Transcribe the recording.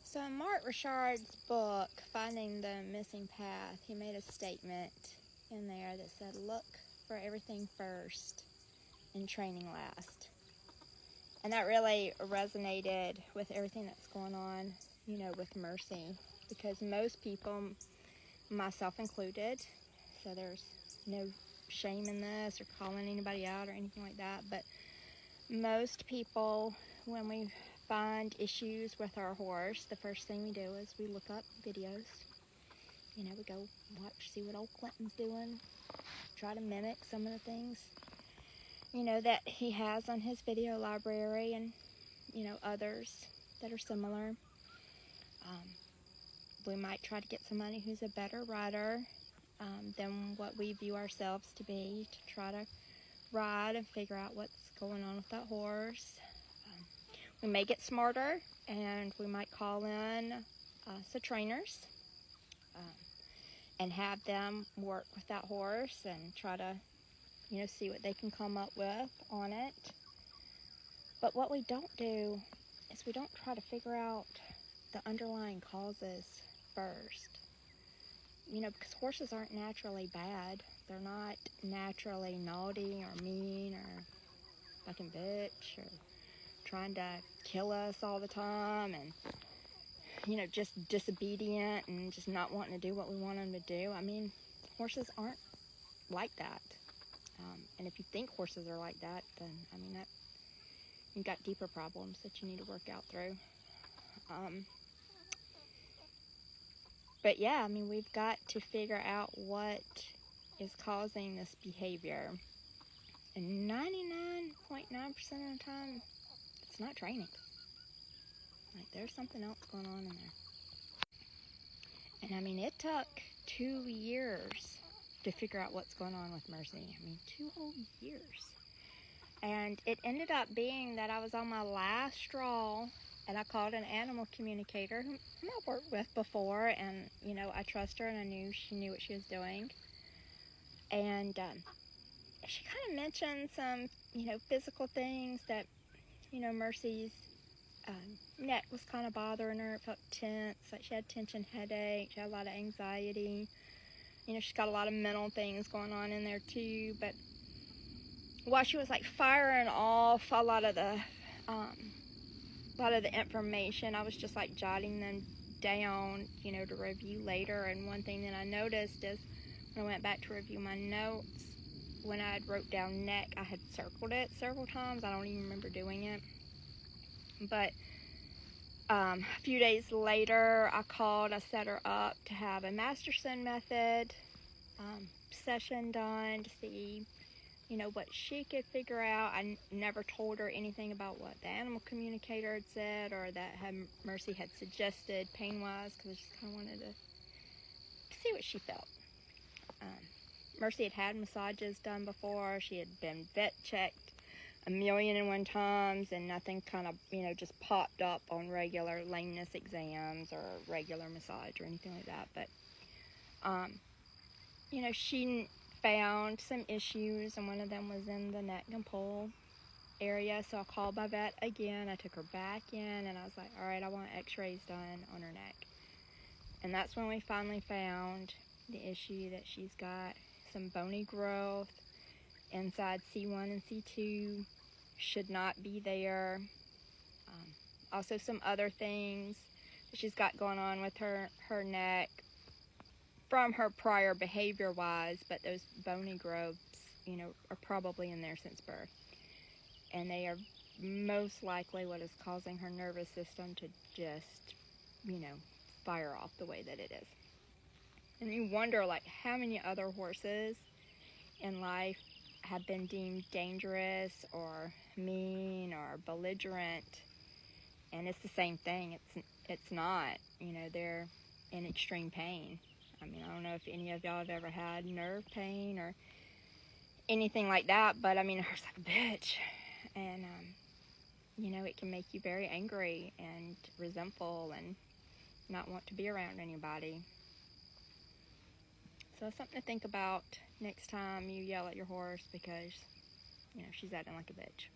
So in Mark Richard's book, Finding the Missing Path, he made a statement in there that said, look for everything first and training last. And that really resonated with everything that's going on, with Mercy. Because most people, myself included, so there's no shame in this or calling anybody out or anything like that, but most people, when we find issues with our horse, the first thing we do is we look up videos. We go watch, see what old Clinton's doing, try to mimic some of the things, that he has on his video library, and, others that are similar. We might try to get somebody who's a better rider than what we view ourselves to be, to try to ride and figure out what's going on with that horse. We may get smarter, and we might call in some trainers and have them work with that horse and try to, see what they can come up with on it. But what we don't do is we don't try to figure out the underlying causes first. Because horses aren't naturally bad. They're not naturally naughty or mean or fucking bitch or trying to kill us all the time and, just disobedient and just not wanting to do what we want them to do. Horses aren't like that. And if you think horses are like that, then, you've got deeper problems that you need to work out through. But yeah, we've got to figure out what is causing this behavior. And 99.9% of the time, it's not training. There's something else going on in there. And it took 2 years to figure out what's going on with Mercy. 2 whole years. And it ended up being that I was on my last straw, and I called an animal communicator whom I've worked with before, and, I trust her, and I knew she knew what she was doing. And she kind of mentioned some, physical things that, Mercy's neck was kind of bothering her. It felt tense, like she had tension headache, she had a lot of anxiety. She's got a lot of mental things going on in there too. But while she was firing off a lot of the information, I was just jotting them down, to review later. And one thing that I noticed is when I went back to review my notes, when I had wrote down neck, I had circled it several times. I don't even remember doing it. But a few days later, I called, I set her up to have a Masterson method session done to see, what she could figure out. I never told her anything about what the animal communicator had said or that Mercy had suggested pain-wise, because I just kind of wanted to see what she felt. Mercy had had massages done before. She had been vet checked 1,000,001 times, and nothing kind of, just popped up on regular lameness exams or regular massage or anything like that. But, she found some issues, and one of them was in the neck and poll area. So I called my vet again. I took her back in, and I was like, all right, I want x-rays done on her neck. And that's when we finally found the issue, that she's got some bony growth inside C1 and C2, should not be there. Also some other things that she's got going on with her neck from her prior behavior wise, but those bony growths, are probably in there since birth. And they are most likely what is causing her nervous system to just, fire off the way that it is. And you wonder, how many other horses in life have been deemed dangerous or mean or belligerent, and it's the same thing. It's not, they're in extreme pain. I don't know if any of y'all have ever had nerve pain or anything like that, but it hurts like a bitch. And it can make you very angry and resentful and not want to be around anybody. So it's something to think about next time you yell at your horse because, she's acting like a bitch.